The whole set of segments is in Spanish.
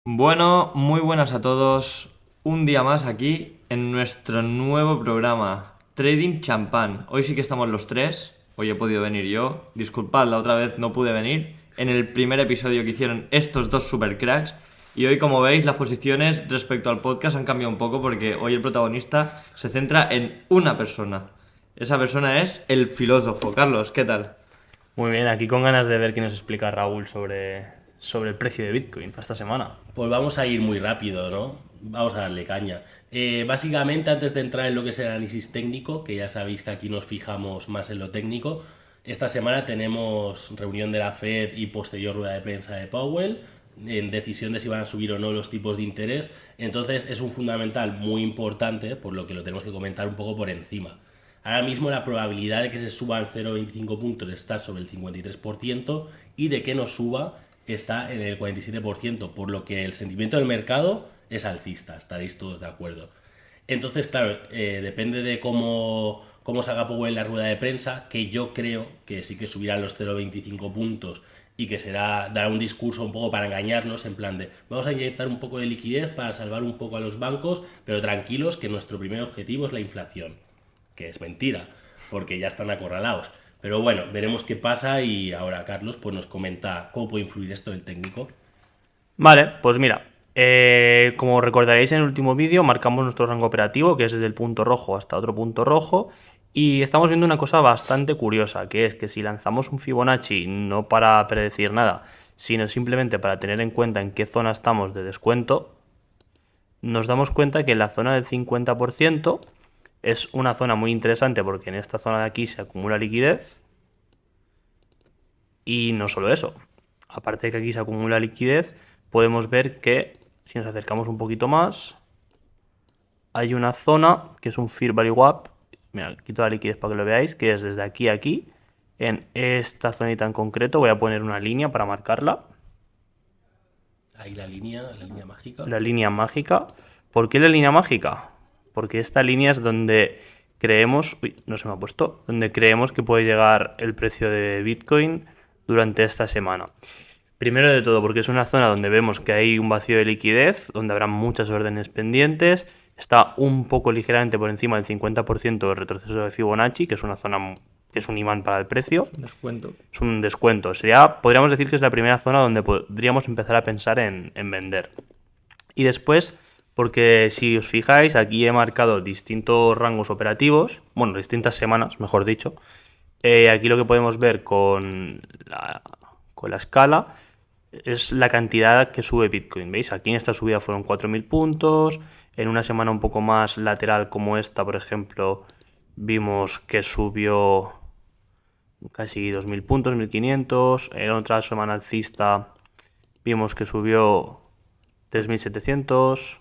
Bueno, muy buenas a todos. Un día más aquí en nuestro nuevo programa, Trading Champán. Hoy sí que estamos los tres. Hoy he podido venir yo. Disculpad, la otra vez no pude venir. En el primer episodio que hicieron estos dos super cracks. Y hoy, como veis, las posiciones respecto al podcast han cambiado un poco porque hoy el protagonista se centra en una persona. Esa persona es el filósofo. Carlos, ¿qué tal? Muy bien, aquí con ganas de ver qué nos explica Raúl sobre el precio de Bitcoin para esta semana. Pues vamos a ir muy rápido, ¿no? Vamos a darle caña. Básicamente, antes de entrar en lo que es el análisis técnico, que ya sabéis que aquí nos fijamos más en lo técnico, esta semana tenemos reunión de la Fed y posterior rueda de prensa de Powell en decisión de si van a subir o no los tipos de interés. Entonces es un fundamental muy importante, por lo que lo tenemos que comentar un poco por encima. Ahora mismo la probabilidad de que se suban 0,25 puntos está sobre el 53% y de que no suba está en el 47%, por lo que el sentimiento del mercado es alcista, estaréis todos de acuerdo. Entonces, claro, depende de cómo salga Powell en la rueda de prensa, que yo creo que sí que subirán los 0,25 puntos y que dará un discurso un poco para engañarnos, en plan de vamos a inyectar un poco de liquidez para salvar un poco a los bancos, pero tranquilos que nuestro primer objetivo es la inflación, que es mentira, porque ya están acorralados. Pero bueno, veremos qué pasa y ahora Carlos pues nos comenta cómo puede influir esto del técnico. Vale, pues mira, como recordaréis en el último vídeo, marcamos nuestro rango operativo, que es desde el punto rojo hasta otro punto rojo, y estamos viendo una cosa bastante curiosa, que es que si lanzamos un Fibonacci no para predecir nada, sino simplemente para tener en cuenta en qué zona estamos de descuento, nos damos cuenta que la zona del 50% es una zona muy interesante porque en esta zona de aquí se acumula liquidez. Y no solo eso, aparte de que aquí se acumula liquidez, podemos ver que si nos acercamos un poquito más, hay una zona que es un Fair Value Gap. Mira, quito la liquidez para que lo veáis, que es desde aquí a aquí. En esta zonita en concreto voy a poner una línea para marcarla. Ahí la línea mágica. La línea mágica. ¿Por qué la línea mágica? Porque esta línea es donde creemos, uy, no se me ha puesto, donde creemos que puede llegar el precio de Bitcoin durante esta semana. Primero de todo, porque es una zona donde vemos que hay un vacío de liquidez, donde habrá muchas órdenes pendientes, está un poco ligeramente por encima del 50% del retroceso de Fibonacci, que es una zona que es un imán para el precio. Descuento. Es un descuento. Podríamos decir que es la primera zona donde podríamos empezar a pensar en vender. Y después, porque si os fijáis, aquí he marcado distintos rangos operativos, bueno, distintas semanas, mejor dicho. Aquí lo que podemos ver con la escala es la cantidad que sube Bitcoin. ¿Veis? Aquí en esta subida fueron 4.000 puntos. En una semana un poco más lateral como esta, por ejemplo, vimos que subió casi 2.000 puntos, 1.500. En otra semana alcista vimos que subió 3.700.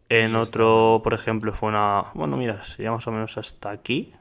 En Y otro, por ejemplo, fue una... Bueno, mira, sería más o menos hasta aquí.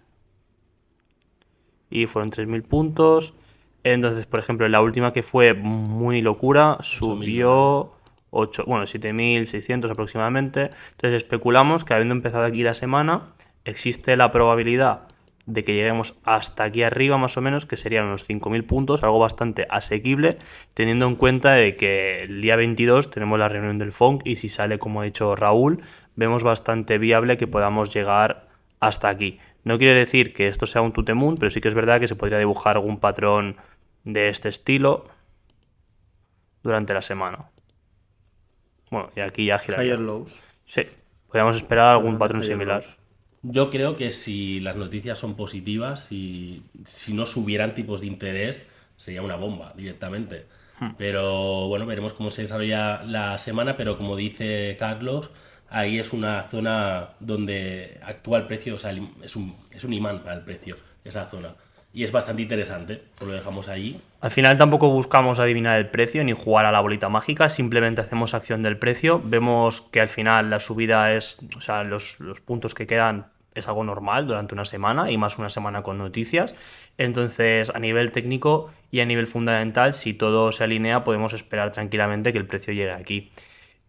Y fueron 3.000 puntos. Entonces, por ejemplo, la última que fue muy locura, 8.000 dólares. subió 7.600 aproximadamente. Entonces especulamos que habiendo empezado aquí la semana, existe la probabilidad de que lleguemos hasta aquí arriba más o menos, que serían unos 5.000 puntos, algo bastante asequible, teniendo en cuenta de que el día 22 tenemos la reunión del FONC y si sale, como ha dicho Raúl, vemos bastante viable que podamos llegar hasta aquí. No quiere decir que esto sea un tutemun, pero sí que es verdad que se podría dibujar algún patrón de este estilo durante la semana. Bueno, y aquí ya giraría. Higher lows. Sí, podríamos esperar algún Patrón de patrón higher similar. lows. Yo creo que si las noticias son positivas y si no subieran tipos de interés, sería una bomba directamente. Pero bueno, veremos cómo se desarrolla la semana, pero como dice Carlos, ahí es una zona donde actúa el precio, o sea, es un imán para el precio, esa zona. Y es bastante interesante, pues lo dejamos ahí. Al final tampoco buscamos adivinar el precio ni jugar a la bolita mágica, simplemente hacemos acción del precio. Vemos que al final la subida es, o sea, los puntos que quedan es algo normal durante una semana y más una semana con noticias. Entonces, a nivel técnico y a nivel fundamental, si todo se alinea, podemos esperar tranquilamente que el precio llegue aquí.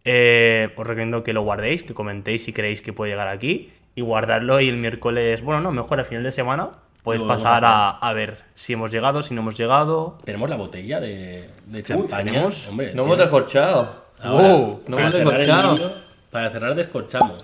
Os recomiendo que lo guardéis, que comentéis si creéis que puede llegar aquí y guardarlo y el miércoles, bueno, no, mejor a final de semana, podéis Lo volvemos a pasar hacer. a ver si hemos llegado, si no hemos llegado. Tenemos la botella de champaña. tenemos. Hombre, No hemos descorchado. Ahora, No para hemos cerrar el descorchado. vídeo, para cerrar descorchamos.